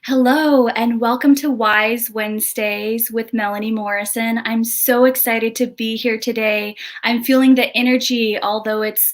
Hello, and welcome to Wise Wednesdays with Melanie Morrison. I'm so excited to be here today. I'm feeling the energy, although it's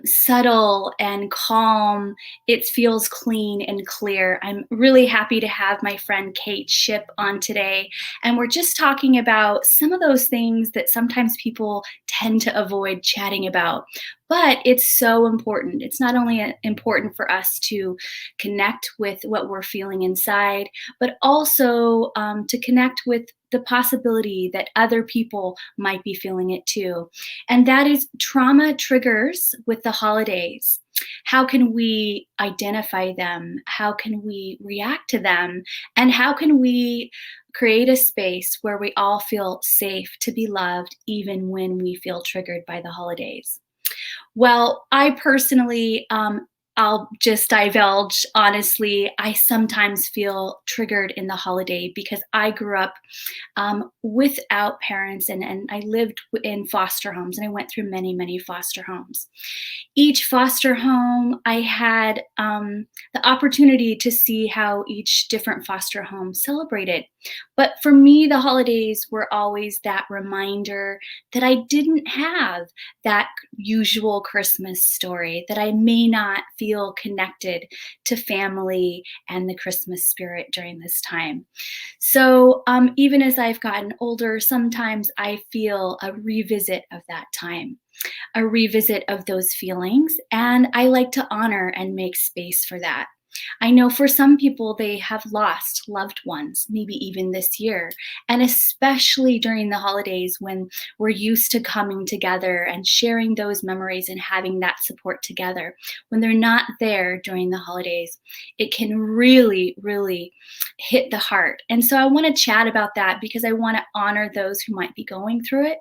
subtle and calm, it feels clean and clear. I'm really happy to have my friend Kate Shipp on today. And we're just talking about some of those things that sometimes people tend to avoid chatting about. But it's so important. It's not only important for us to connect with what we're feeling inside, but also to connect with the possibility that other people might be feeling it too. And that is trauma triggers with the holidays. How can we identify them? How can we react to them? And how can we create a space where we all feel safe to be loved, even when we feel triggered by the holidays? Well, I personally, I'll just divulge honestly, I sometimes feel triggered in the holiday because I grew up without parents and I lived in foster homes and I went through many, many foster homes. Each foster home, I had the opportunity to see how each different foster home celebrated. But for me, the holidays were always that reminder that I didn't have that usual Christmas story, that I may not feel connected to family and the Christmas spirit during this time. So even as I've gotten older, sometimes I feel a revisit of that time, a revisit of those feelings, and I like to honor and make space for that. I know for some people, they have lost loved ones, maybe even this year, and especially during the holidays when we're used to coming together and sharing those memories and having that support together. When they're not there during the holidays, it can really, really hit the heart. And so I want to chat about that because I want to honor those who might be going through it.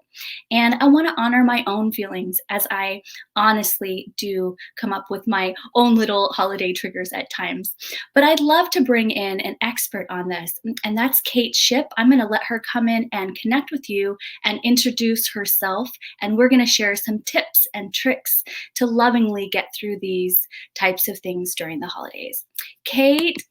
And I want to honor my own feelings as I honestly do come up with my own little holiday triggers at times. But I'd love to bring in an expert on this, and that's Kate Shipp. I'm going to let her come in and connect with you and introduce herself, and we're going to share some tips and tricks to lovingly get through these types of things during the holidays. Kate,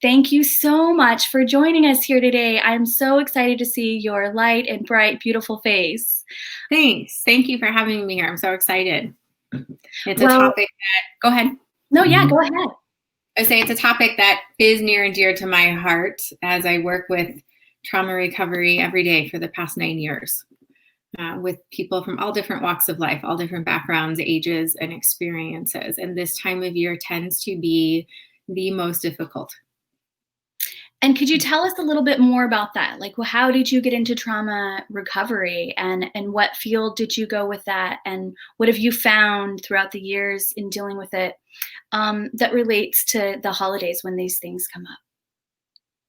thank you so much for joining us here today. I'm so excited to see your light and bright, beautiful face. Thanks. Thank you for having me here. I'm so excited. It's a Well, topic that, go ahead. No, yeah, go ahead. I say it's a topic that is near and dear to my heart as I work with trauma recovery every day for the past 9 years with people from all different walks of life, all different backgrounds, ages, and experiences. And this time of year tends to be the most difficult. And could you tell us a little bit more about that? Like, well, how did you get into trauma recovery and what field did you go with that? And what have you found throughout the years in dealing with it that relates to the holidays when these things come up?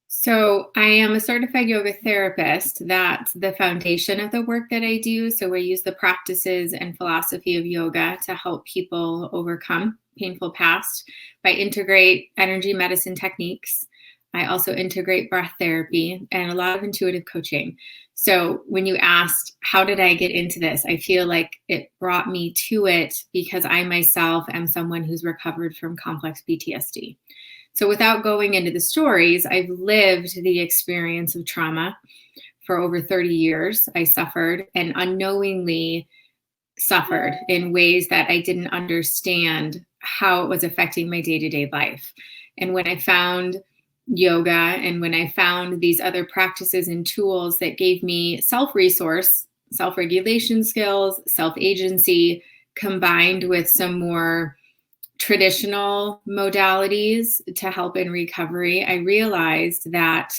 So I am a certified yoga therapist. That's the foundation of the work that I do. So I use the practices and philosophy of yoga to help people overcome painful past. I integrate energy medicine techniques. I also integrate breath therapy and a lot of intuitive coaching. So when you asked, how did I get into this? I feel like it brought me to it because I myself am someone who's recovered from complex PTSD. So without going into the stories, I've lived the experience of trauma for over 30 years. I suffered and unknowingly suffered in ways that I didn't understand how it was affecting my day-to-day life. And when I found yoga and when I found these other practices and tools that gave me self-resource, self-regulation skills, self-agency, combined with some more traditional modalities to help in recovery, I realized that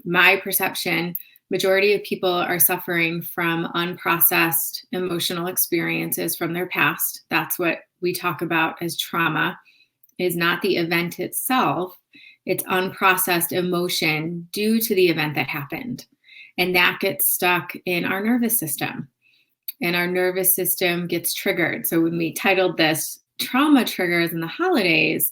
my perception, majority of people are suffering from unprocessed emotional experiences from their past. That's what we talk about as trauma, is not the event itself. It's unprocessed emotion due to the event that happened. And that gets stuck in our nervous system. And our nervous system gets triggered. So when we titled this trauma triggers in the holidays,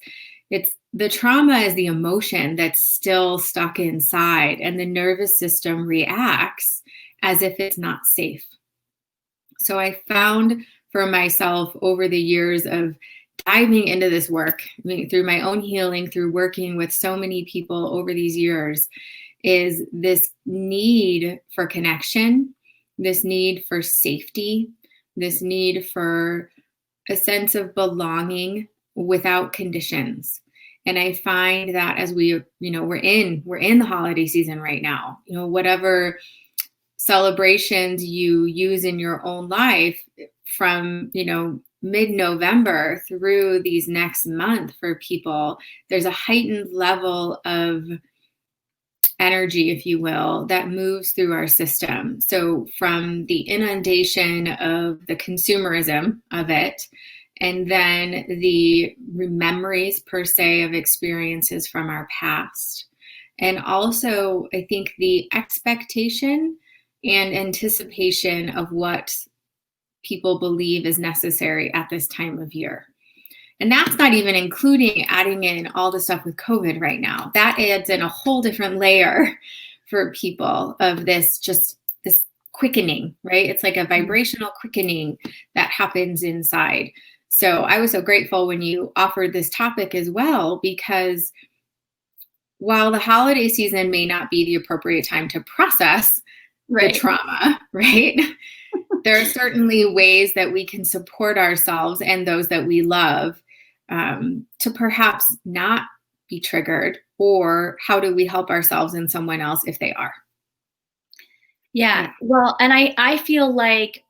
it's the trauma is the emotion that's still stuck inside, and the nervous system reacts as if it's not safe. So I found for myself over the years of diving into this work, I mean, through my own healing, through working with so many people over these years, is this need for connection, this need for safety, this need for a sense of belonging without conditions. And I find that as we're in the holiday season right now, whatever celebrations you use in your own life from, mid-November through these next month for people, there's a heightened level of energy, if you will, that moves through our system. So from the inundation of the consumerism of it, and then the memories per se of experiences from our past. And also, I think the expectation and anticipation of what people believe is necessary at this time of year. And that's not even including adding in all the stuff with COVID right now. That adds in a whole different layer for people of this quickening, right? It's like a vibrational quickening that happens inside. So I was so grateful when you offered this topic as well, because while the holiday season may not be the appropriate time to process the trauma, right? There are certainly ways that we can support ourselves and those that we love to perhaps not be triggered, or how do we help ourselves and someone else if they are? Yeah. Well, and I feel like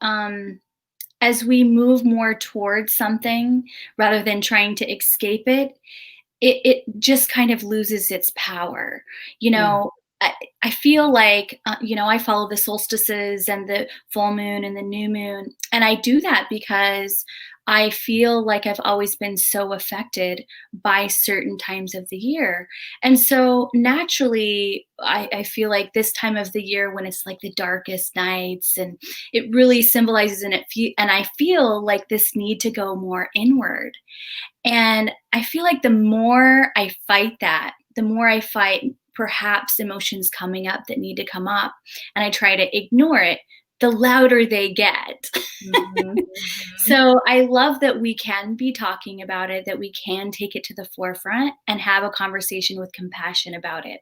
as we move more towards something rather than trying to escape it, it just kind of loses its power. I feel like, I follow the solstices and the full moon and the new moon. And I do that because I feel like I've always been so affected by certain times of the year. And so naturally, I feel like this time of the year, when it's like the darkest nights, and it really symbolizes, and I feel like this need to go more inward. And I feel like the more I fight that, the more I fight perhaps emotions coming up that need to come up, and I try to ignore it, the louder they get. Mm-hmm. So I love that we can be talking about it, that we can take it to the forefront and have a conversation with compassion about it.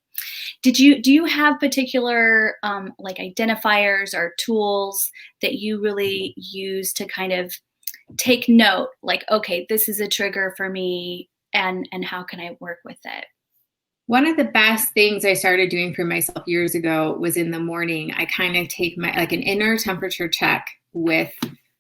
Do you have particular like identifiers or tools that you really use to kind of take note, like, okay, this is a trigger for me, and how can I work with it? One of the best things I started doing for myself years ago was in the morning, I kind of take an inner temperature check with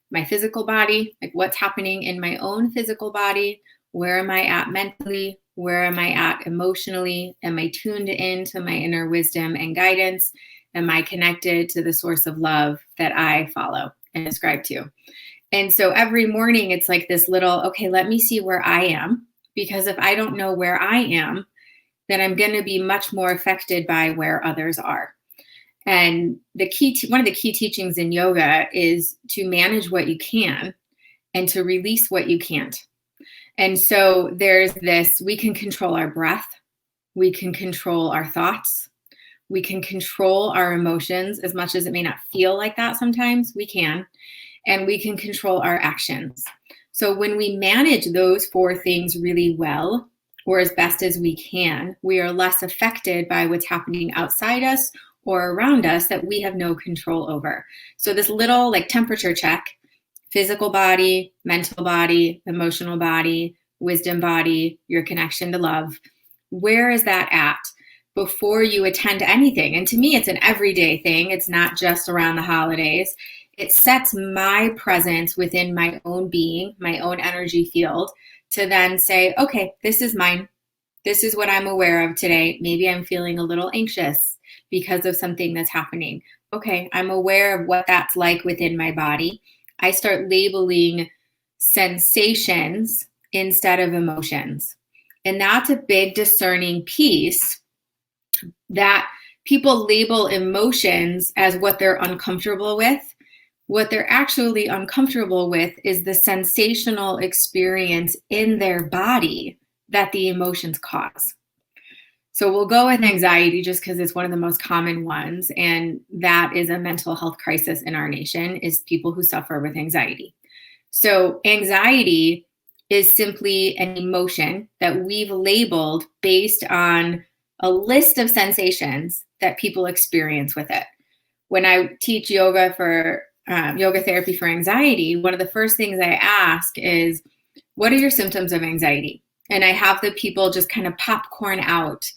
my physical body, like what's happening in my own physical body. Where am I at mentally? Where am I at emotionally? Am I tuned into my inner wisdom and guidance? Am I connected to the source of love that I follow and ascribe to? And so every morning it's like this little, okay, let me see where I am. Because if I don't know where I am, then I'm going to be much more affected by where others are. And one of the key teachings in yoga is to manage what you can and to release what you can't. And so there's this, we can control our breath. We can control our thoughts. We can control our emotions, as much as it may not feel like that sometimes, we can. And we can control our actions. So when we manage those 4 things really well, or as best as we can, we are less affected by what's happening outside us or around us that we have no control over. So this little temperature check, physical body, mental body, emotional body, wisdom body, your connection to love, where is that at before you attend to anything? And to me, it's an everyday thing. It's not just around the holidays. It sets my presence within my own being, my own energy field, to then say, okay, this is mine. This is what I'm aware of today. Maybe I'm feeling a little anxious because of something that's happening. Okay, I'm aware of what that's like within my body. I start labeling sensations instead of emotions. And that's a big discerning piece, that people label emotions as what they're uncomfortable with. What they're actually uncomfortable with is the sensational experience in their body that the emotions cause. So we'll go with anxiety just because it's one of the most common ones. And that is a mental health crisis in our nation, is people who suffer with anxiety. So anxiety is simply an emotion that we've labeled based on a list of sensations that people experience with it. When I teach yoga for yoga therapy for anxiety, one of the first things I ask is, what are your symptoms of anxiety? And I have the people just kind of popcorn out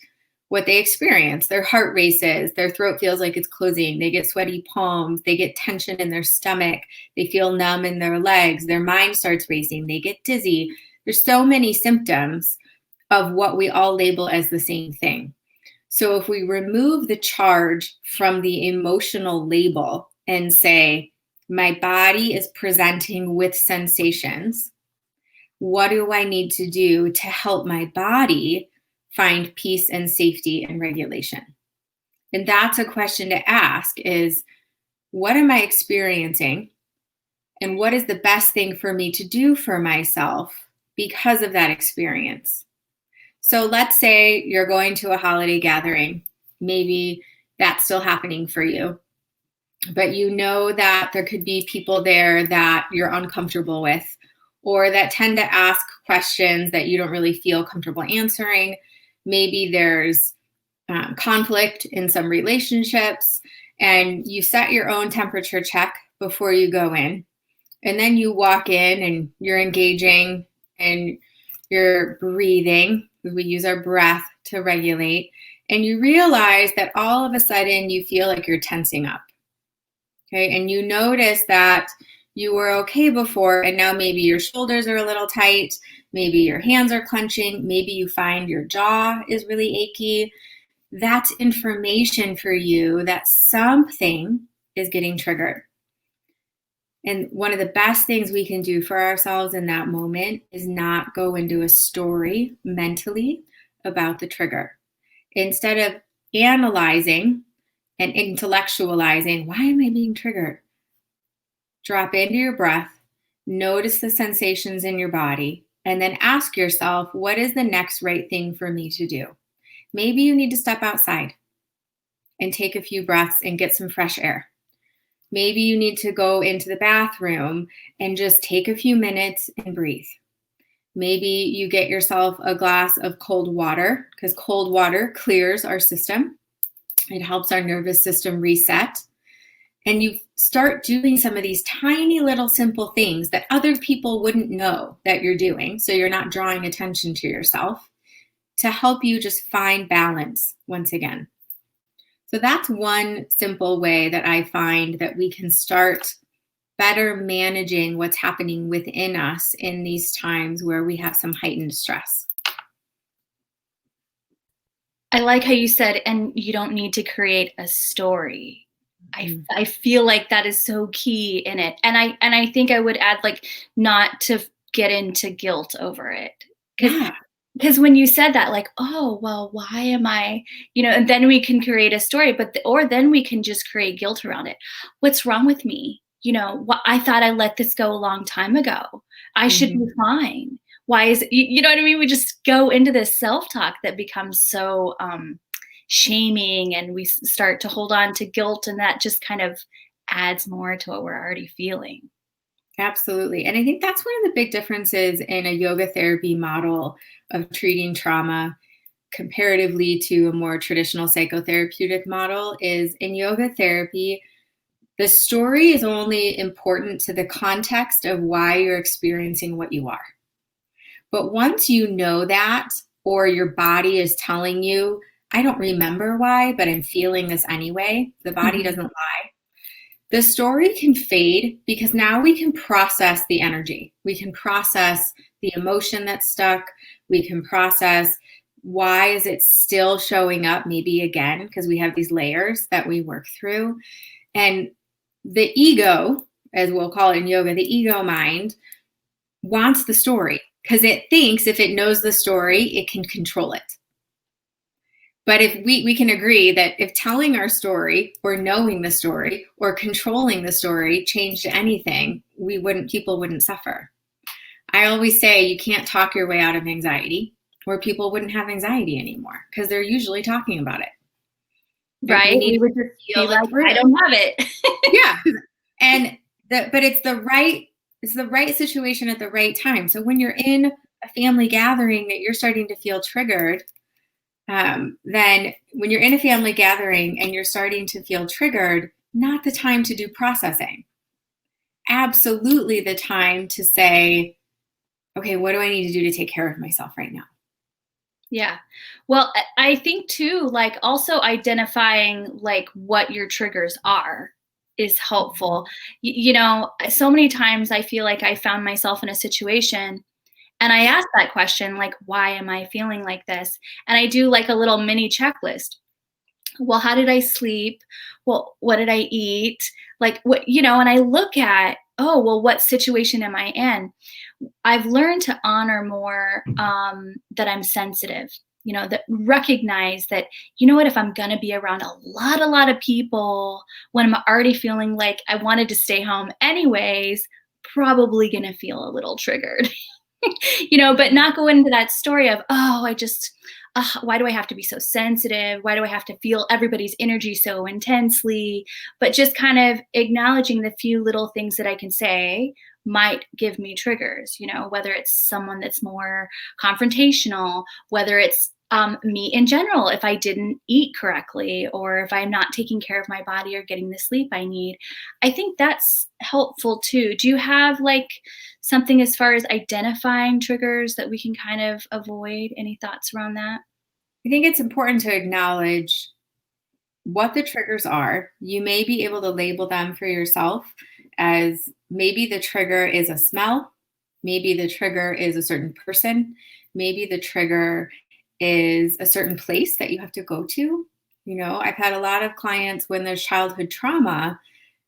what they experience. Their heart races, their throat feels like it's closing, they get sweaty palms, they get tension in their stomach, they feel numb in their legs, their mind starts racing, they get dizzy. There's so many symptoms of what we all label as the same thing. So if we remove the charge from the emotional label and say, my body is presenting with sensations, what do I need to do to help my body find peace and safety and regulation? And that's a question to ask is, what am I experiencing? And what is the best thing for me to do for myself because of that experience? So let's say you're going to a holiday gathering. Maybe that's still happening for you, but you know that there could be people there that you're uncomfortable with, or that tend to ask questions that you don't really feel comfortable answering. Maybe there's conflict in some relationships, and you set your own temperature check before you go in. And then you walk in and you're engaging and you're breathing. We use our breath to regulate. And you realize that all of a sudden you feel like you're tensing up. Okay. And you notice that you were okay before, and now maybe your shoulders are a little tight. Maybe your hands are clenching. Maybe you find your jaw is really achy. That's information for you that something is getting triggered. And one of the best things we can do for ourselves in that moment is not go into a story mentally about the trigger. Instead of analyzing and intellectualizing, why am I being triggered? Drop into your breath, notice the sensations in your body, and then ask yourself, what is the next right thing for me to do? Maybe you need to step outside and take a few breaths and get some fresh air. Maybe you need to go into the bathroom and just take a few minutes and breathe. Maybe you get yourself a glass of cold water, because cold water clears our system. It helps our nervous system reset. And you start doing some of these tiny little simple things that other people wouldn't know that you're doing, so you're not drawing attention to yourself, to help you just find balance once again. So that's one simple way that I find that we can start better managing what's happening within us in these times where we have some heightened stress. I like how you said, and you don't need to create a story. I feel like that is so key in it. And I think I would add, like, not to get into guilt over it. Because when you said that, like, oh, well, why am I, and then we can create a story, or then we can just create guilt around it. What's wrong with me? I thought I let this go a long time ago. I should be fine. Why is it, you know what I mean? We just go into this self-talk that becomes so shaming, and we start to hold on to guilt, and that just kind of adds more to what we're already feeling. Absolutely. And I think that's one of the big differences in a yoga therapy model of treating trauma comparatively to a more traditional psychotherapeutic model is in yoga therapy, the story is only important to the context of why you're experiencing what you are. But once you know that, or your body is telling you, I don't remember why, but I'm feeling this anyway, the body doesn't lie. The story can fade because now we can process the energy. We can process the emotion that's stuck. We can process why is it still showing up maybe again, because we have these layers that we work through. And the ego, as we'll call it in yoga, the ego mind wants the story because it thinks if it knows the story, it can control it. But if we can agree that if telling our story or knowing the story or controlling the story changed anything, people wouldn't suffer. I always say you can't talk your way out of anxiety, or people wouldn't have anxiety anymore because they're usually talking about it. Right? We would just feel like, I don't have it. Yeah. But it's the right It's the right situation at the right time. So when you're in a family gathering that you're starting to feel triggered, then when you're in a family gathering and you're starting to feel triggered, not the time to do processing. Absolutely the time to say, okay, what do I need to do to take care of myself right now? Yeah. Well, I think too, like also identifying like what your triggers are is helpful. So many times I feel like I found myself in a situation and I ask that question, like, why am I feeling like this? And I do like a little mini checklist. Well, how did I sleep? Well, what did I eat? Like, and I look at, oh, well, what situation am I in? I've learned to honor more that I'm sensitive, that recognize that, if I'm going to be around a lot of people when I'm already feeling like I wanted to stay home anyways, probably going to feel a little triggered. But not go into that story of, oh, why do I have to be so sensitive? Why do I have to feel everybody's energy so intensely? But just kind of acknowledging the few little things that I can say might give me triggers, whether it's someone that's more confrontational, whether it's me in general, if I didn't eat correctly, or if I'm not taking care of my body or getting the sleep I need. I think that's helpful too. Do you have like something as far as identifying triggers that we can kind of avoid? Any thoughts around that? I think it's important to acknowledge what the triggers are. You may be able to label them for yourself as maybe the trigger is a smell, maybe the trigger is a certain person, maybe the trigger is a certain place that you have to go to. I've had a lot of clients when there's childhood trauma,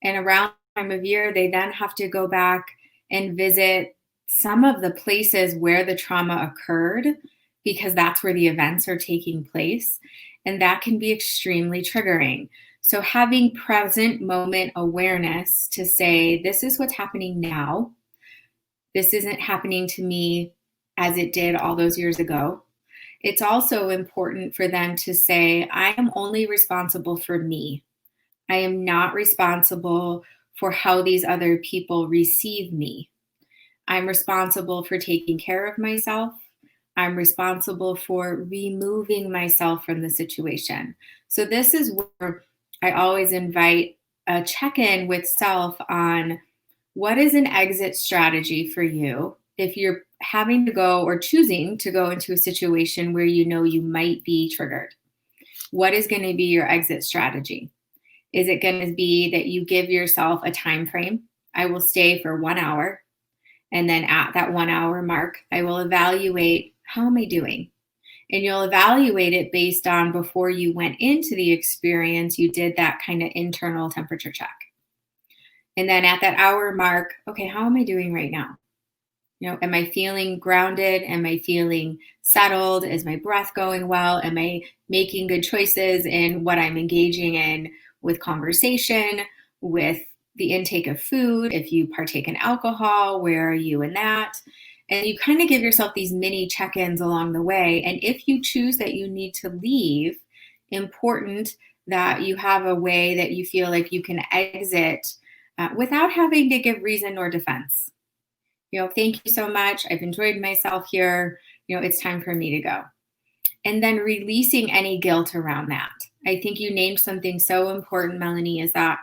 and around the time of year, they then have to go back and visit some of the places where the trauma occurred because that's where the events are taking place. And that can be extremely triggering. So, having present moment awareness to say, this is what's happening now. This isn't happening to me as it did all those years ago. It's also important for them to say, I am only responsible for me. I am not responsible for how these other people receive me. I'm responsible for taking care of myself. I'm responsible for removing myself from the situation. So, this is where I always invite a check in with self on what is an exit strategy for you if you're having to go or choosing to go into a situation where you might be triggered. What is going to be your exit strategy? Is it going to be that you give yourself a time frame? I will stay for 1 hour. And then at that 1 hour mark, I will evaluate, how am I doing? And you'll evaluate it based on before you went into the experience, you did that kind of internal temperature check. And then at that hour mark, okay, how am I doing right now? Am I feeling grounded? Am I feeling settled? Is my breath going well? Am I making good choices in what I'm engaging in with conversation, with the intake of food? If you partake in alcohol, where are you in that? And you kind of give yourself these mini check-ins along the way. And if you choose that you need to leave, important that you have a way that you feel like you can exit without having to give reason or defense. Thank you so much. I've enjoyed myself here. It's time for me to go. And then releasing any guilt around that. I think you named something so important, Melanie, is that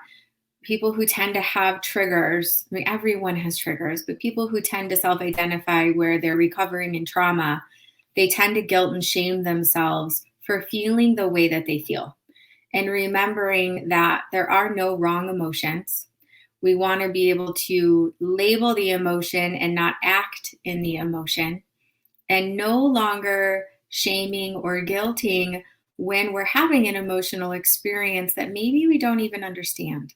people who tend to have triggers, I mean, everyone has triggers, but people who tend to self-identify where they're recovering in trauma, they tend to guilt and shame themselves for feeling the way that they feel. And remembering that there are no wrong emotions. We want to be able to label the emotion and not act in the emotion, and no longer shaming or guilting when we're having an emotional experience that maybe we don't even understand.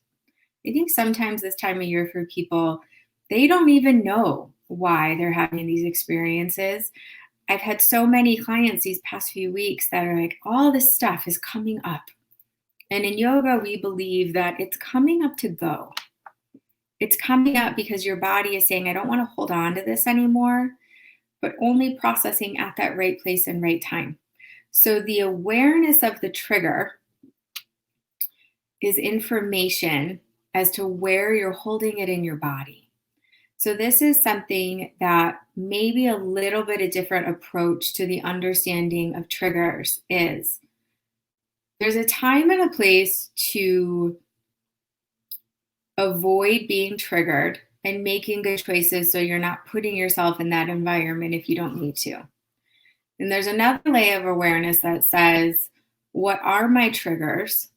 I think sometimes this time of year for people, they don't even know why they're having these experiences. I've had so many clients these past few weeks that are like, all this stuff is coming up. And in yoga, we believe that it's coming up to go. It's coming up because your body is saying, I don't want to hold on to this anymore, but only processing at that right place and right time. So the awareness of the trigger is information as to where you're holding it in your body. So this is something that maybe a little bit a different approach to the understanding of triggers is. There's a time and a place to avoid being triggered and making good choices so you're not putting yourself in that environment if you don't need to. And there's another layer of awareness that says, what are my triggers?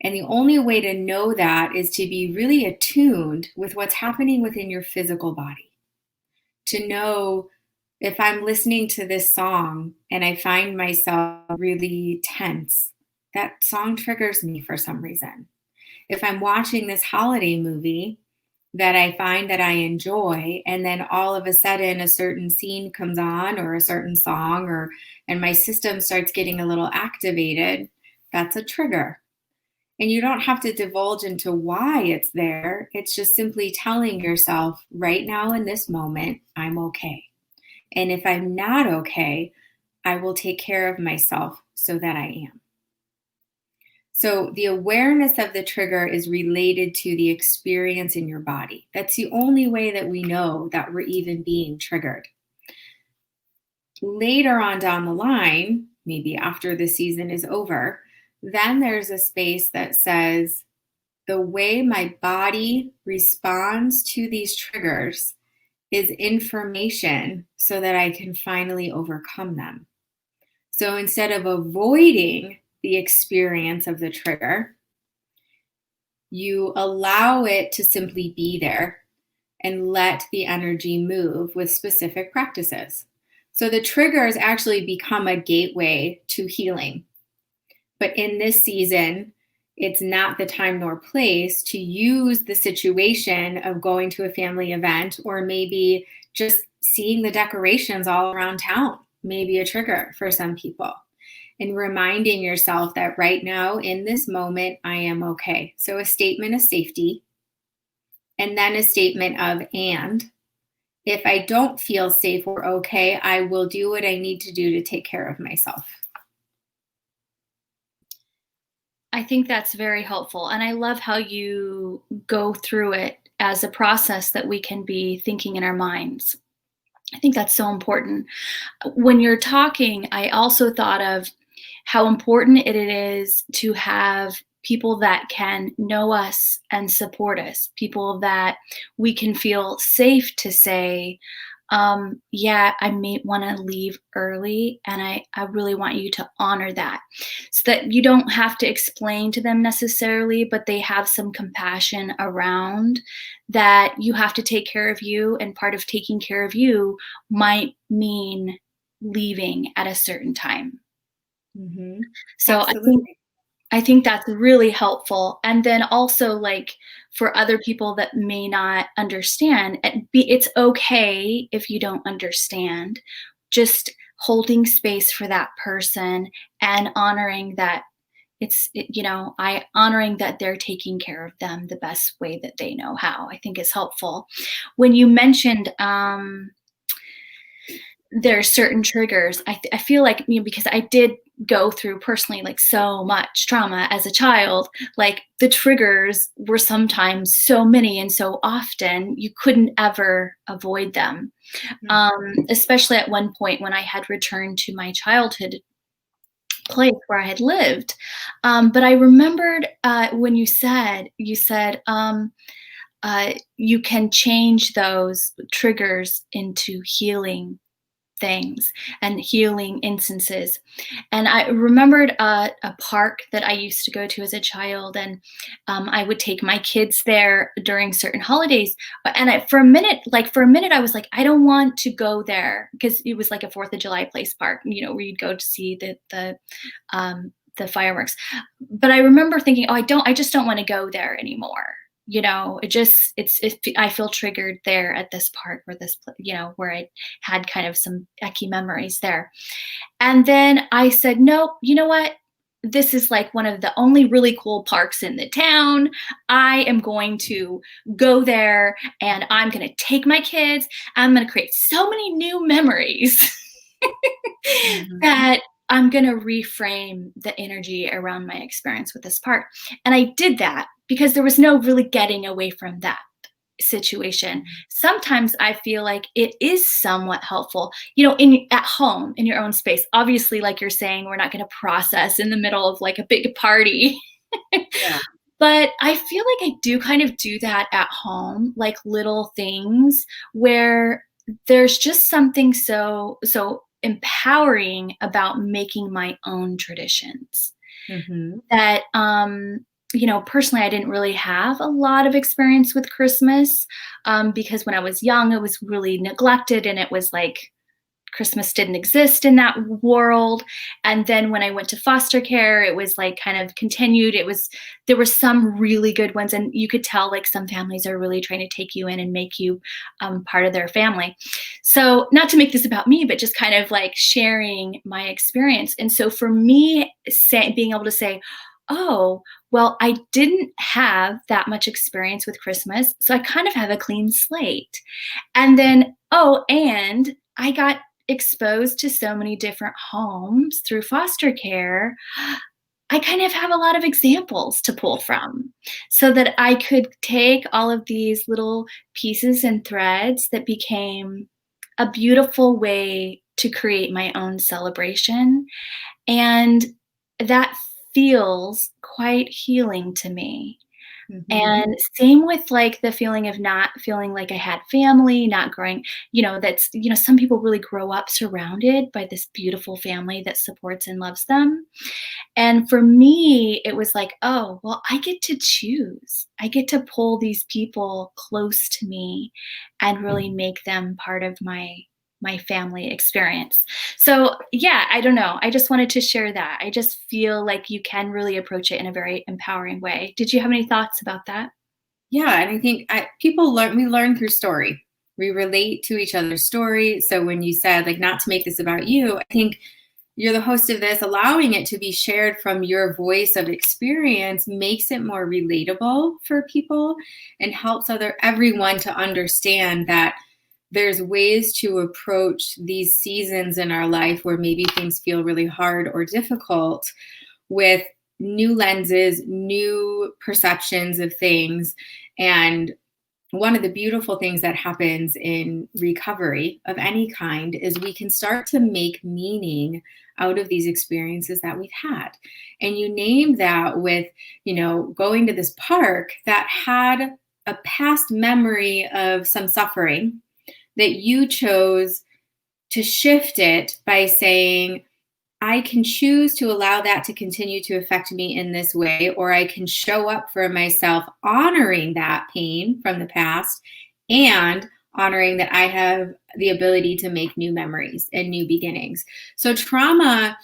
And the only way to know that is to be really attuned with what's happening within your physical body. To know if I'm listening to this song and I find myself really tense, that song triggers me for some reason. If I'm watching this holiday movie that I find that I enjoy, and then all of a sudden a certain scene comes on or a certain song, and my system starts getting a little activated, that's a trigger. And you don't have to divulge into why it's there. It's just simply telling yourself right now in this moment, I'm okay. And if I'm not okay, I will take care of myself so that I am. So the awareness of the trigger is related to the experience in your body. That's the only way that we know that we're even being triggered. Later on down the line, maybe after the season is over, then there's a space that says, the way my body responds to these triggers is information so that I can finally overcome them. So instead of avoiding the experience of the trigger, you allow it to simply be there and let the energy move with specific practices. So the triggers actually become a gateway to healing. But in this season, it's not the time nor place to use the situation of going to a family event or maybe just seeing the decorations all around town, maybe a trigger for some people. And reminding yourself that right now in this moment, I am okay. So a statement of safety, and then a statement of, and if I don't feel safe or okay, I will do what I need to do to take care of myself. I think that's very helpful. And I love how you go through it as a process that we can be thinking in our minds. I think that's so important. When you're talking, I also thought of how important it is to have people that can know us and support us, people that we can feel safe to say, yeah, I may want to leave early, and I really want you to honor that. So that you don't have to explain to them necessarily, but they have some compassion around that you have to take care of you, and part of taking care of you might mean leaving at a certain time. Mm-hmm. So Absolutely. I think that's really helpful. And then also, like, for other people that may not understand, it's okay if you don't understand. Just holding space for that person and honoring that honoring that they're taking care of them the best way that they know how, I think is helpful. When you mentioned, there are certain triggers. I feel like, because I did go through personally like so much trauma as a child, like the triggers were sometimes so many and so often you couldn't ever avoid them. Especially at one point when I had returned to my childhood place where I had lived. But I remembered when you said, you can change those triggers into healing things and healing instances. And I remembered a park that I used to go to as a child, and I would take my kids there during certain holidays. And for a minute, I was like, I don't want to go there, because it was like a 4th of July place park, where you'd go to see the fireworks. But I remember thinking, oh, I just don't want to go there anymore. I feel triggered there at this park, or this, where I had kind of some icky memories there. And then I said, nope, you know what? This is like one of the only really cool parks in the town. I am going to go there, and I'm going to take my kids. I'm going to create so many new memories that I'm going to reframe the energy around my experience with this park. And I did that because there was no really getting away from that. situation. Sometimes I feel like it is somewhat helpful, you know, in at home, in your own space. Obviously, like you're saying, we're not going to process in the middle of like a big party. Yeah. But I feel like I do kind of do that at home, like little things where there's just something so empowering about making my own traditions Hmm. that you know, personally I didn't really have a lot of experience with Christmas, because when I was young it was really neglected and it was like Christmas didn't exist in that world. And then when I went to foster care, it was like kind of continued. There were some really good ones, and you could tell like some families are really trying to take you in and make you part of their family. So, not to make this about me, but just kind of like sharing my experience. And so, for me, being able to say, oh, well, I didn't have that much experience with Christmas. So, I kind of have a clean slate. And then, oh, and I got exposed to so many different homes through foster care. I kind of have a lot of examples to pull from so that I could take all of these little pieces and threads that became a beautiful way to create my own celebration. And that feels quite healing to me. Hmm. And same with, like, the feeling of not feeling like I had family, not growing, you know, that's, you know, some people really grow up surrounded by this beautiful family that supports and loves them. And for me, it was like, "Oh, well, I get to choose. I get to pull these people close to me and really make them part of my family experience." So, yeah, I don't know. I just wanted to share that. I just feel like you can really approach it in a very empowering way. Did you have any thoughts about that? Yeah, and I think people learn. We learn through story. We relate to each other's story. So when you said like not to make this about you, I think you're the host of this, allowing it to be shared from your voice of experience makes it more relatable for people and helps everyone to understand that there's ways to approach these seasons in our life where maybe things feel really hard or difficult with new lenses, new perceptions of things. And one of the beautiful things that happens in recovery of any kind is we can start to make meaning out of these experiences that we've had. And you name that with, going to this park that had a past memory of some suffering that you chose to shift it by saying, I can choose to allow that to continue to affect me in this way, or I can show up for myself honoring that pain from the past and honoring that I have the ability to make new memories and new beginnings. So trauma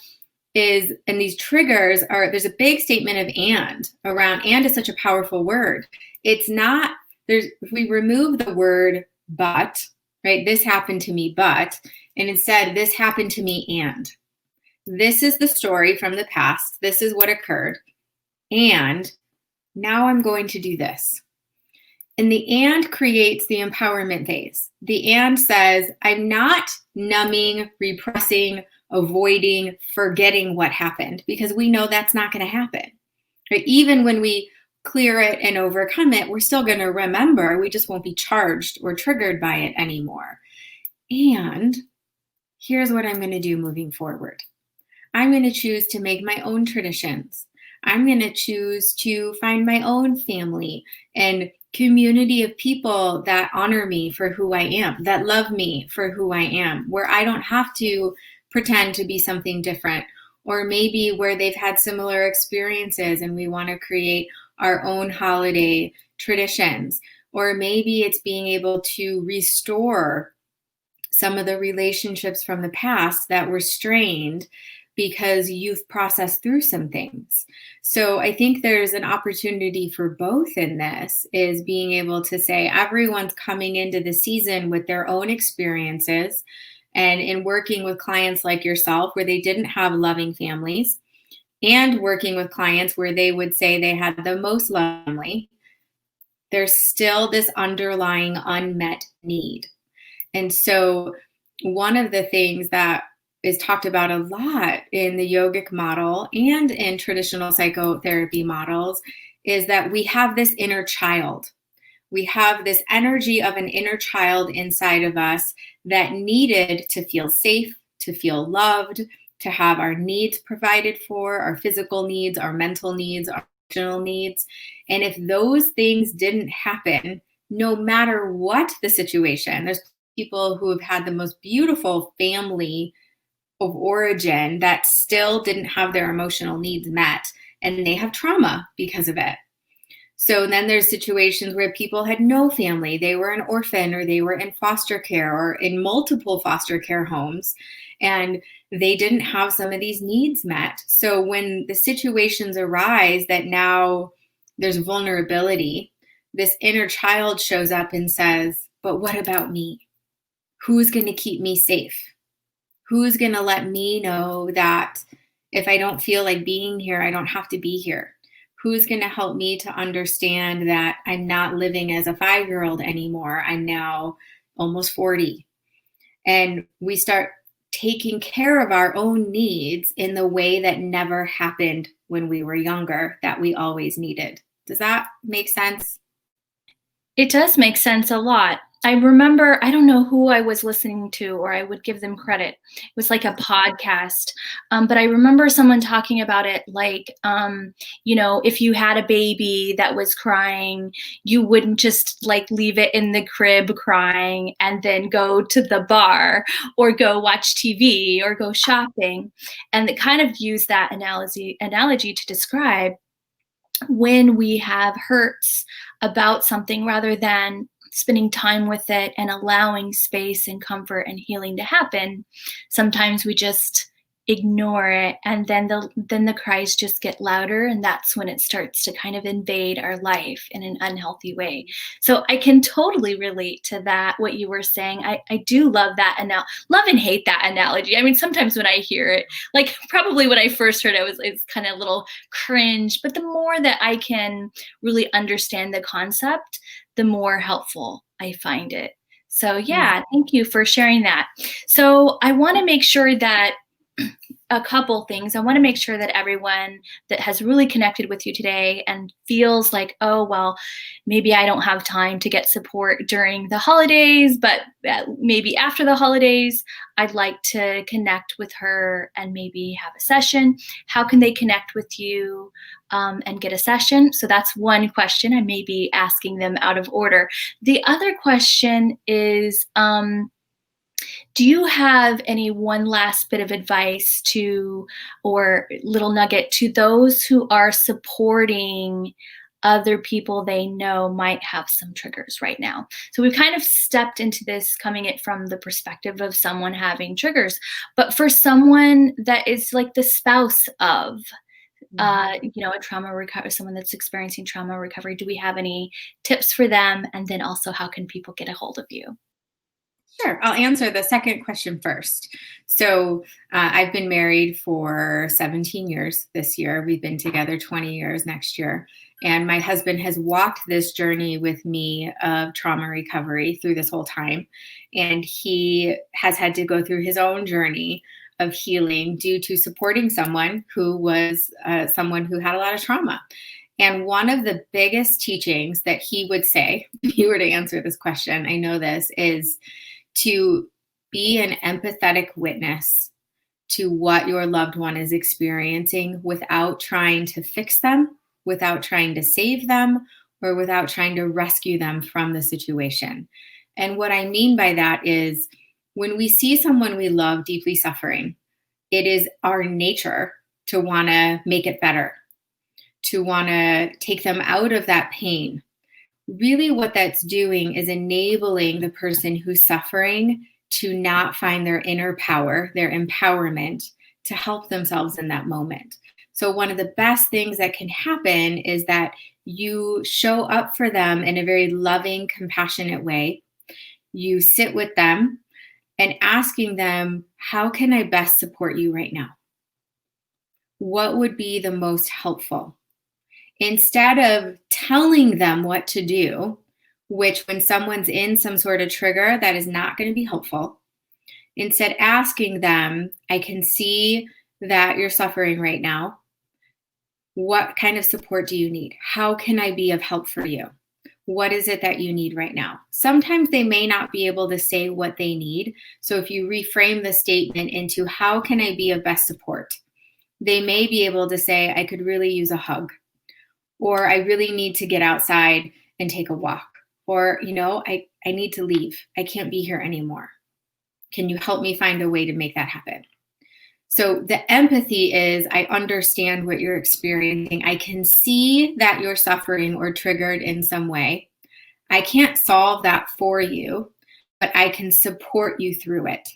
and these triggers there's a big statement of and around, and is such a powerful word. It's not, if we remove the word but, right? This happened to me, but, and instead this happened to me and. This is the story from the past. This is what occurred. And now I'm going to do this. And the and creates the empowerment phase. The and says, I'm not numbing, repressing, avoiding, forgetting what happened, because we know that's not going to happen. Right? Even when we clear it and overcome it, we're still going to remember. We just won't be charged or triggered by it anymore. And here's what I'm going to do moving forward. I'm going to choose to make my own traditions. I'm going to choose to find my own family and community of people that honor me for who I am, that love me for who I am, where I don't have to pretend to be something different, or maybe where they've had similar experiences and we want to create our own holiday traditions, or maybe it's being able to restore some of the relationships from the past that were strained because you've processed through some things. So I think there's an opportunity for both in this, is being able to say everyone's coming into the season with their own experiences, and in working with clients like yourself where they didn't have loving families, and working with clients where they would say they had the most loving family, there's still this underlying unmet need. And so one of the things that is talked about a lot in the yogic model and in traditional psychotherapy models is that we have this inner child. We have this energy of an inner child inside of us that needed to feel safe, to feel loved, to have our needs provided for, our physical needs, our mental needs, our emotional needs. And if those things didn't happen, no matter what the situation, there's people who have had the most beautiful family of origin that still didn't have their emotional needs met, and they have trauma because of it. So then there's situations where people had no family. They were an orphan, or they were in foster care, or in multiple foster care homes, and they didn't have some of these needs met. So when the situations arise that now there's vulnerability, this inner child shows up and says, but what about me? Who's going to keep me safe? Who's going to let me know that if I don't feel like being here, I don't have to be here? Who's going to help me to understand that I'm not living as a 5-year-old anymore? I'm now almost 40. And we start taking care of our own needs in the way that never happened when we were younger, that we always needed. Does that make sense? It does make sense a lot. I remember, I don't know who I was listening to, or I would give them credit. It was like a podcast. But I remember someone talking about it like, if you had a baby that was crying, you wouldn't just like leave it in the crib crying and then go to the bar or go watch TV or go shopping. And it kind of used that analogy to describe when we have hurts about something, rather than spending time with it and allowing space and comfort and healing to happen, sometimes we just ignore it, and then the cries just get louder, and that's when it starts to kind of invade our life in an unhealthy way. So I can totally relate to that, what you were saying. I do love that love and hate that analogy. I mean, sometimes when I hear it, like probably when I first heard it, it's kind of a little cringe, but the more that I can really understand the concept, the more helpful I find it. So yeah, thank you for sharing that. So I want to make sure that a couple things. I want to make sure that everyone that has really connected with you today and feels like, oh, well, maybe I don't have time to get support during the holidays, but maybe after the holidays, I'd like to connect with her and maybe have a session. How can they connect with you and get a session? So that's one question. I may be asking them out of order. The other question is, do you have any one last bit of advice or little nugget to those who are supporting other people they know might have some triggers right now? So we've kind of stepped into this coming it from the perspective of someone having triggers, but for someone that is like the spouse of, a trauma recovery, someone that's experiencing trauma recovery, do we have any tips for them? And then also, how can people get a hold of you? Sure. I'll answer the second question first. So I've been married for 17 years this year. We've been together 20 years next year. And my husband has walked this journey with me of trauma recovery through this whole time. And he has had to go through his own journey of healing due to supporting someone who was someone who had a lot of trauma. And one of the biggest teachings that he would say, if you were to answer this question, I know this, is to be an empathetic witness to what your loved one is experiencing without trying to fix them, without trying to save them, or without trying to rescue them from the situation. And what I mean by that is when we see someone we love deeply suffering, it is our nature to want to make it better, to want to take them out of that pain. Really what that's doing is enabling the person who's suffering to not find their inner power, their empowerment, to help themselves in that moment. So one of the best things that can happen is that you show up for them in a very loving, compassionate way. You sit with them and asking them, how can I best support you right now? What would be the most helpful? Instead of telling them what to do, which when someone's in some sort of trigger, that is not going to be helpful. Instead, asking them, I can see that you're suffering right now. What kind of support do you need? How can I be of help for you? what is it that you need right now? Sometimes they may not be able to say what they need. So if you reframe the statement into, how can I be of best support? They may be able to say, I could really use a hug, or I really need to get outside and take a walk, or, I need to leave. I can't be here anymore. Can you help me find a way to make that happen? So the empathy is, I understand what you're experiencing. I can see that you're suffering or triggered in some way. I can't solve that for you, but I can support you through it.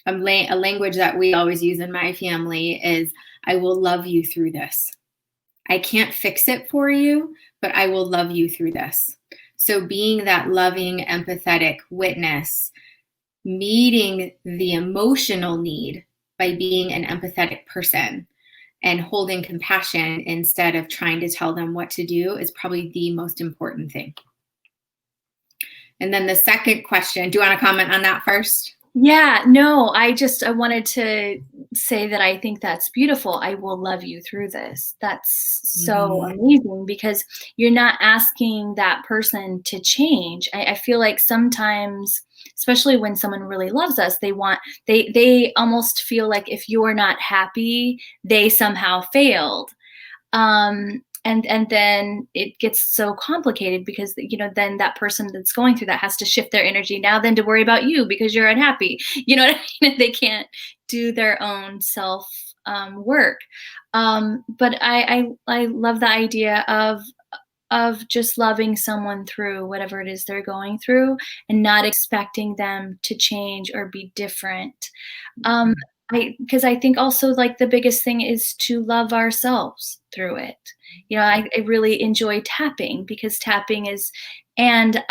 A language that we always use in my family is, I will love you through this. I can't fix it for you, but I will love you through this. So being that loving, empathetic witness, meeting the emotional need by being an empathetic person and holding compassion instead of trying to tell them what to do is probably the most important thing. And then the second question, do you want to comment on that first? Yeah, no, I wanted to say that I think that's beautiful. I will love you through this. That's so amazing, because you're not asking that person to change. I feel like sometimes, especially when someone really loves us, they almost feel like if you're not happy, they somehow failed. And then it gets so complicated, because then that person that's going through that has to shift their energy now then to worry about you because you're unhappy. You know what I mean? They can't do their own self work. But I love the idea of just loving someone through whatever it is they're going through and not expecting them to change or be different. Because I think also, like, the biggest thing is to love ourselves through it. I really enjoy tapping, because tapping is, and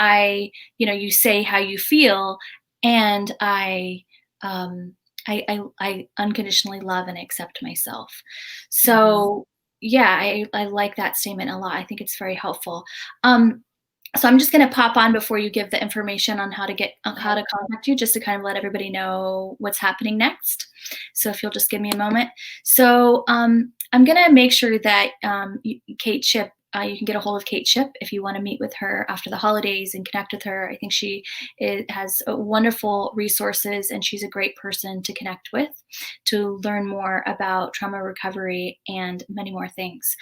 you say how you feel, and I unconditionally love and accept myself. So yeah, I like that statement a lot. I think it's very helpful. So I'm just going to pop on before you give the information on how to contact you, just to kind of let everybody know what's happening next. So if you'll just give me a moment. So I'm going to make sure that Kate Shipp, you can get a hold of Kate Shipp if you want to meet with her after the holidays and connect with her. I think she has wonderful resources, and she's a great person to connect with to learn more about trauma recovery and many more things.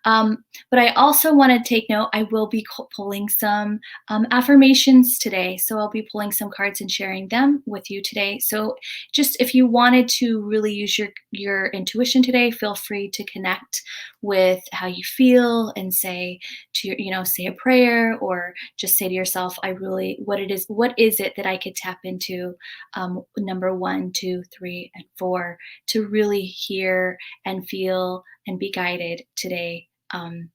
But I also want to take note, I will be pulling some affirmations today. So I'll be pulling some cards and sharing them with you today. So just if you wanted to really use your intuition today, feel free to connect with how you feel and say a prayer, or just say to yourself, what is it that I could tap into, number 1, 2, 3, and 4, to really hear and feel and be guided today. And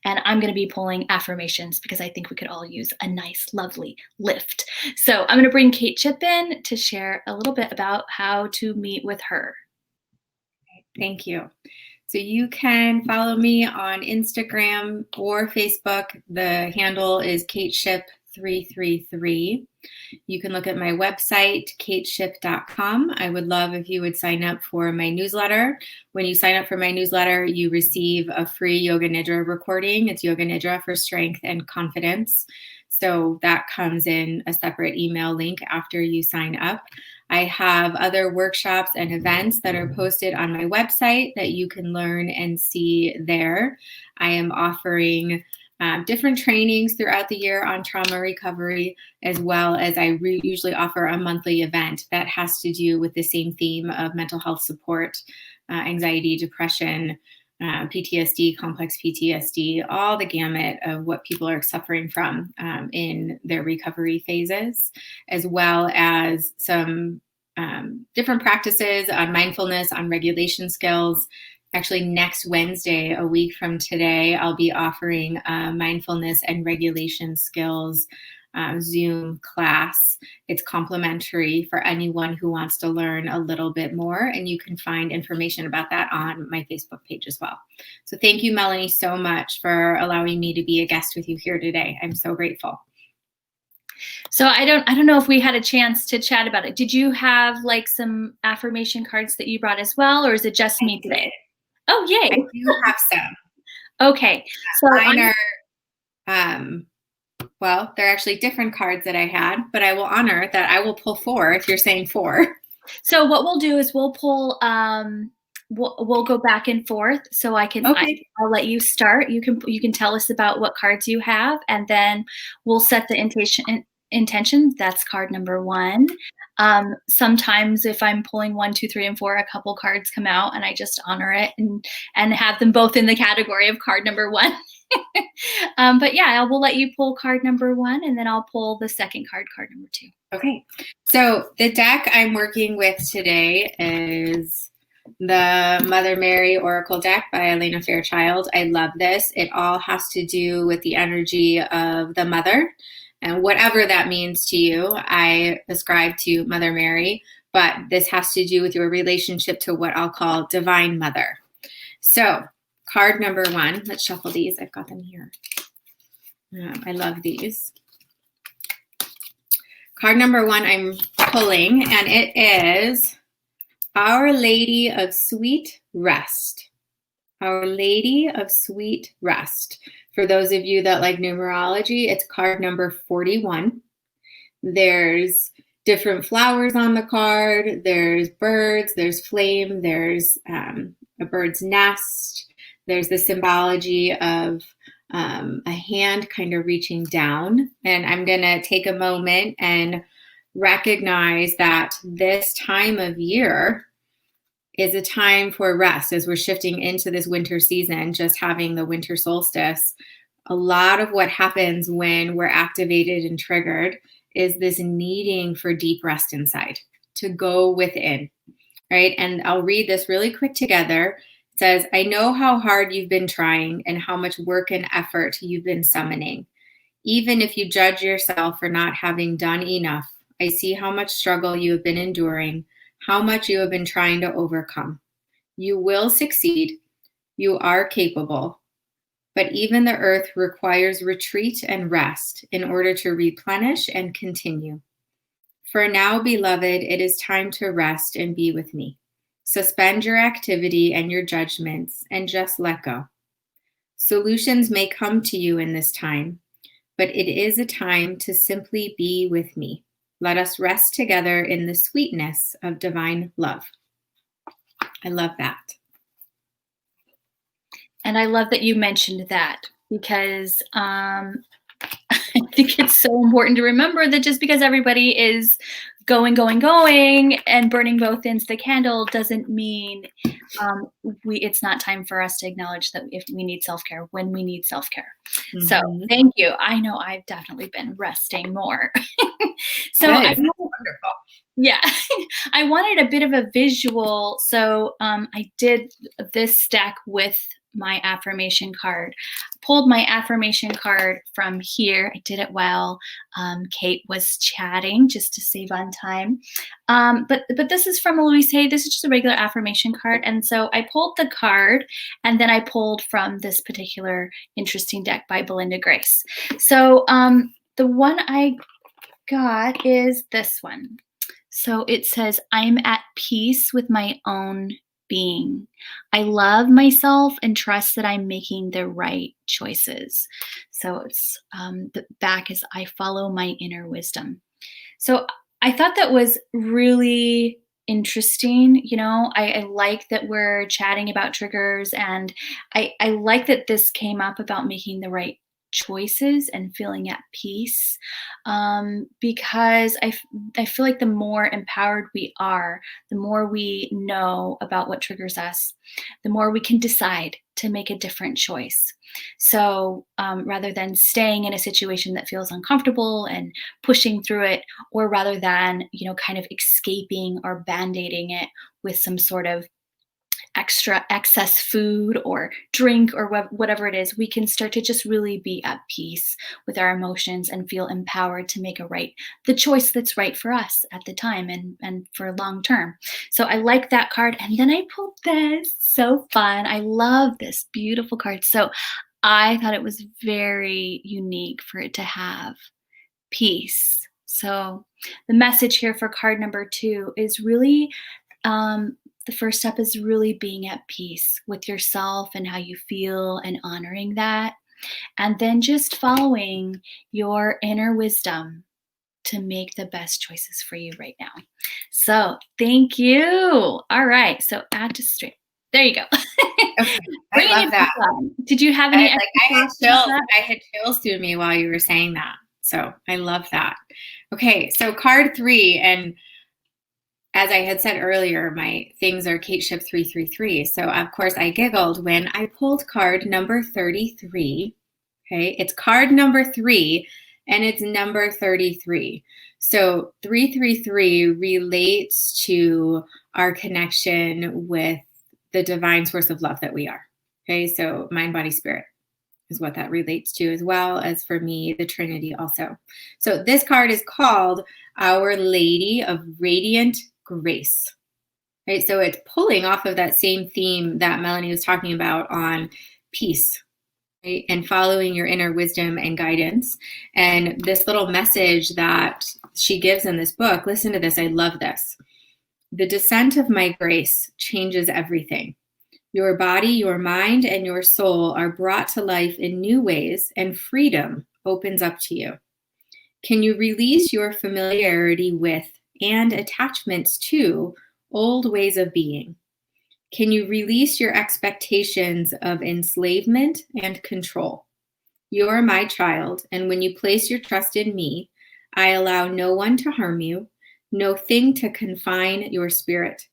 I'm going to be pulling affirmations, because I think we could all use a nice, lovely lift. So I'm going to bring Kate Shipp in to share a little bit about how to meet with her. Thank you. So you can follow me on Instagram or Facebook. The handle is KateShipp333. You can look at my website, kateshipp.com. I would love if you would sign up for my newsletter. When you sign up for my newsletter, you receive a free Yoga Nidra recording. It's Yoga Nidra for strength and confidence. So that comes in a separate email link after you sign up. I have other workshops and events that are posted on my website that you can learn and see there. I am offering different trainings throughout the year on trauma recovery, as well as I usually offer a monthly event that has to do with the same theme of mental health support, anxiety, depression, PTSD, complex PTSD, all the gamut of what people are suffering from in their recovery phases, as well as some different practices on mindfulness, on regulation skills. Actually, next Wednesday, a week from today, I'll be offering a mindfulness and regulation skills Zoom class. It's complimentary for anyone who wants to learn a little bit more, and you can find information about that on my Facebook page as well. So thank you, Melanie, so much for allowing me to be a guest with you here today. I'm so grateful. So I don't know if we had a chance to chat about it. Did you have like some affirmation cards that you brought as well, or is it just me today? Oh, yay. I do have some. Okay. So mine are, Well, they're actually different cards that I had, but I will honor that I will pull 4 if you're saying 4. So what we'll do is we'll pull, we'll go back and forth. So Okay. I'll let you start. You can tell us about what cards you have, and then we'll set the intention. That's card number 1. Sometimes if I'm pulling 1, 2, 3, and 4, a couple cards come out, and I just honor it and have them both in the category of card number 1. But yeah, we'll let you pull card number 1, and then I'll pull the second card, card number 2. Okay. So the deck I'm working with today is the Mother Mary Oracle deck by Elena Fairchild. I love this. It all has to do with the energy of the mother, and whatever that means to you. I ascribe to Mother Mary, but this has to do with your relationship to what I'll call Divine Mother. So card number 1, let's shuffle these. I've got them here. I love these. Card number 1 I'm pulling, and it is Our Lady of Sweet Rest. Our Lady of Sweet Rest. For those of you that like numerology, it's card number 41. There's different flowers on the card. There's birds, there's flame, there's a bird's nest. There's the symbology of a hand kind of reaching down. And I'm going to take a moment and recognize that this time of year is a time for rest as we're shifting into this winter season, just having the winter solstice. A lot of what happens when we're activated and triggered is this needing for deep rest inside, to go within, right? And I'll read this really quick together. It says, I know how hard you've been trying and how much work and effort you've been summoning. Even if you judge yourself for not having done enough, I see how much struggle you have been enduring, how much you have been trying to overcome. You will succeed. You are capable. But even the earth requires retreat and rest in order to replenish and continue. For now, beloved, it is time to rest and be with me. Suspend your activity and your judgments and just let go. Solutions may come to you in this time, but it is a time to simply be with me. Let us rest together in the sweetness of divine love. I love that. And I love that you mentioned that, because I think it's so important to remember that just because everybody is going, and burning both ends of the candle doesn't mean it's not time for us to acknowledge that if we need self-care, when we need self-care. Mm-hmm. So thank you. I know I've definitely been resting more. So wonderful. Yeah, I wanted a bit of a visual. So I did this deck with my affirmation card. Pulled my affirmation card from here. I did it while Kate was chatting, just to save on time. But this is from Louise Hay. This is just a regular affirmation card. And so I pulled the card, and then I pulled from this particular interesting deck by Belinda Grace. So the one I got is this one. So it says, I'm at peace with my own being. I love myself and trust that I'm making the right choices. So it's the back is, I follow my inner wisdom. So I thought that was really interesting. You know, I like that we're chatting about triggers, and I like that this came up about making the right choices and feeling at peace, because I feel like the more empowered we are, the more we know about what triggers us, the more we can decide to make a different choice. So rather than staying in a situation that feels uncomfortable and pushing through it, or rather than, you know, kind of escaping or band-aiding it with some sort of excess food or drink or whatever it is, we can start to just really be at peace with our emotions and feel empowered to make the choice that's right for us at the time and for long term. So I like that card. And then I pulled this. So fun. I love this beautiful card. So I thought it was very unique for it to have peace. So the message here for card number 2 is really, the first step is really being at peace with yourself and how you feel and honoring that. and then just following your inner wisdom to make the best choices for you right now. So thank you. All right. So add to stream. There you go. Okay, I Bringing love it that. back on. Did you have any extra I had thoughts about chills. that? I had chills through me while you were saying that. So I love that. Okay, so card 3, and as I had said earlier, my things are Kate Shipp 333. So of course I giggled when I pulled card number 33. Okay, it's card number 3 and it's number 33. So 333 relates to our connection with the divine source of love that we are. Okay, so mind, body, spirit is what that relates to, as well as for me, the Trinity also. So this card is called Our Lady of Radiant Grace. Right, so it's pulling off of that same theme that Melanie was talking about on peace, right? And following your inner wisdom and guidance. And this little message that she gives in this book, listen to this, I love this. The descent of my grace changes everything. Your body, your mind, and your soul are brought to life in new ways, and freedom opens up to you. Can you release your familiarity with and attachments to old ways of being? Can you release your expectations of enslavement and control? You are my child, and when you place your trust in me, I allow no one to harm you, no thing to confine your spirit.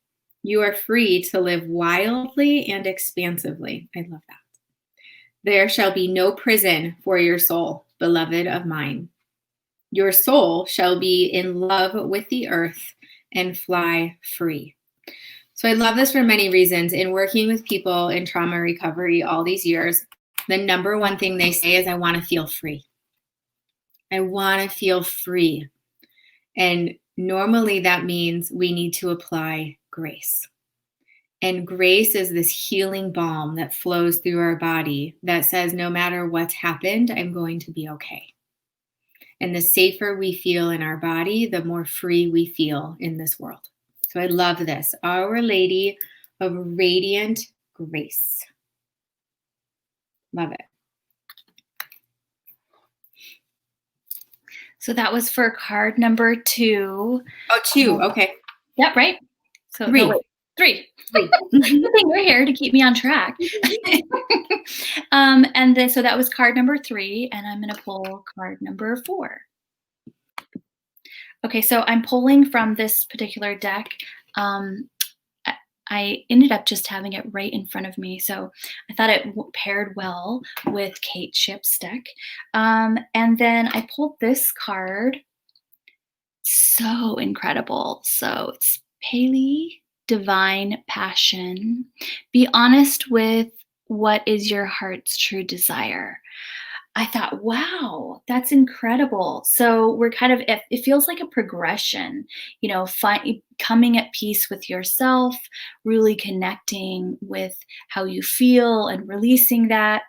You are free to live wildly and expansively. I love that. There shall be no prison for your soul, beloved of mine. Your soul shall be in love with the earth and fly free. So I love this for many reasons. In working with people in trauma recovery all these years, the number one thing they say is, I want to feel free. I want to feel free. And normally that means we need to apply grace. And grace is this healing balm that flows through our body that says, no matter what's happened, I'm going to be okay. And the safer we feel in our body, the more free we feel in this world. So I love this. Our Lady of Radiant Grace. Love it. So that was for card number 2. Oh, 2. Okay. Yep, right? So 3. No, wait. 3. 3. Good thing you're here to keep me on track. And then, so that was card number 3, and I'm going to pull card number 4. Okay, so I'm pulling from this particular deck. I ended up just having it right in front of me, so I thought it paired well with Kate Shipp's deck. And then I pulled this card. So incredible. So it's Paley, Divine Passion. Be honest with what is your heart's true desire. I thought, wow, that's incredible. So we're kind of, it feels like a progression, you know, coming at peace with yourself, really connecting with how you feel and releasing that,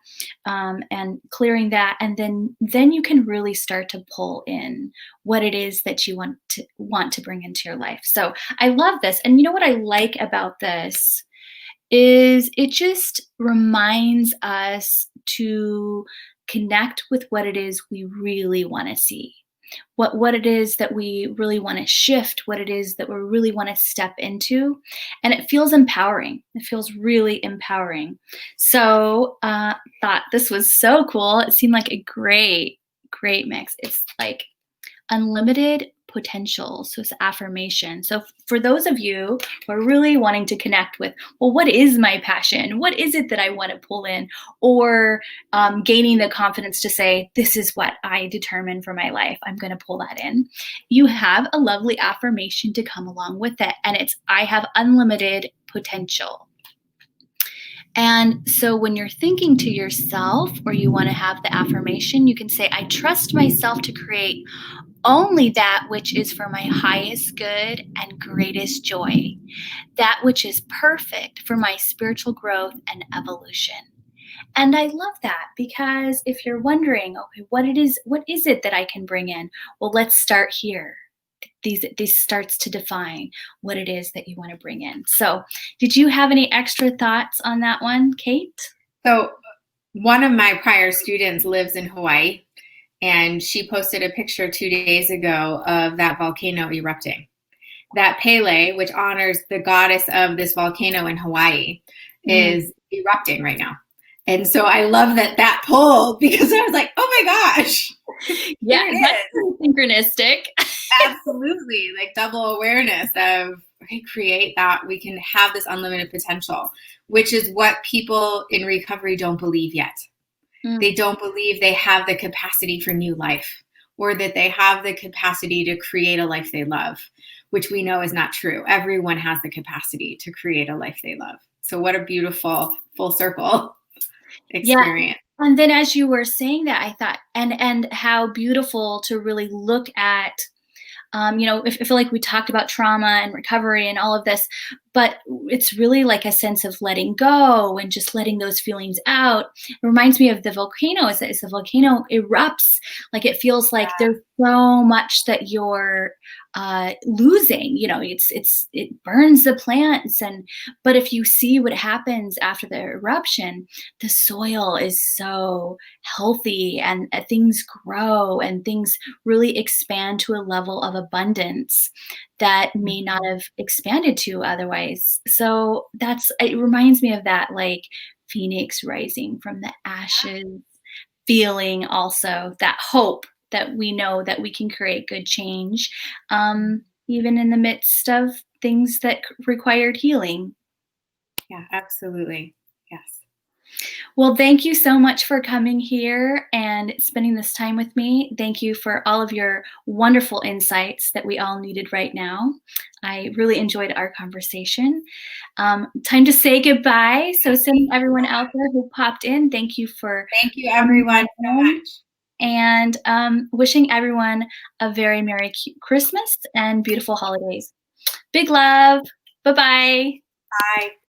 and clearing that. And then you can really start to pull in what it is that you want to bring into your life. So I love this. And you know what I like about this is it just reminds us to connect with what it is we really want to see, what it is that we really want to shift, what it is that we really want to step into. And it feels empowering. It feels really empowering. So thought this was so cool. It seemed like a great mix. It's like unlimited potential. So it's affirmation. So for those of you who are really wanting to connect with, well, what is my passion? What is it that I want to pull in? Or gaining the confidence to say, this is what I determine for my life. I'm going to pull that in. You have a lovely affirmation to come along with it. And it's, I have unlimited potential. And so when you're thinking to yourself, or you want to have the affirmation, you can say, I trust myself to create only that which is for my highest good and greatest joy, that which is perfect for my spiritual growth and evolution. And I love that, because if you're wondering, okay, what is it that I can bring in? Well, let's start here. These starts to define what it is that you want to bring in. So did you have any extra thoughts on that one, Kate? So One of my prior students lives in Hawaii, and she posted a picture 2 days ago of that volcano erupting. That Pele, which honors the goddess of this volcano in Hawaii, is erupting right now. And so I love that pulled, because I was like, oh my gosh. Yeah, that's synchronistic. Absolutely. Like double awareness of recreate that we can have this unlimited potential, which is what people in recovery don't believe yet. They don't believe they have the capacity for new life, or that they have the capacity to create a life they love, which we know is not true. Everyone has the capacity to create a life they love. So what a beautiful full circle experience. Yeah. And then as you were saying that, I thought, and how beautiful to really look at, I feel like we talked about trauma and recovery and all of this, but it's really like a sense of letting go and just letting those feelings out. It reminds me of the volcano. As the volcano erupts, like it feels like there's so much that you're losing. It burns the plants, but if you see what happens after the eruption, the soil is so healthy, and things grow and things really expand to a level of abundance that may not have expanded to otherwise. So it reminds me of that, like phoenix rising from the ashes feeling, also that hope that we know that we can create good change, even in the midst of things that required healing. Yeah, absolutely. Yes. Well, thank you so much for coming here and spending this time with me. Thank you for all of your wonderful insights that we all needed right now. I really enjoyed our conversation. Time to say goodbye. So sending everyone out there who popped in, thank you Thank you everyone so much. And wishing everyone a very Merry Christmas and beautiful holidays. Big love. Bye-bye. Bye.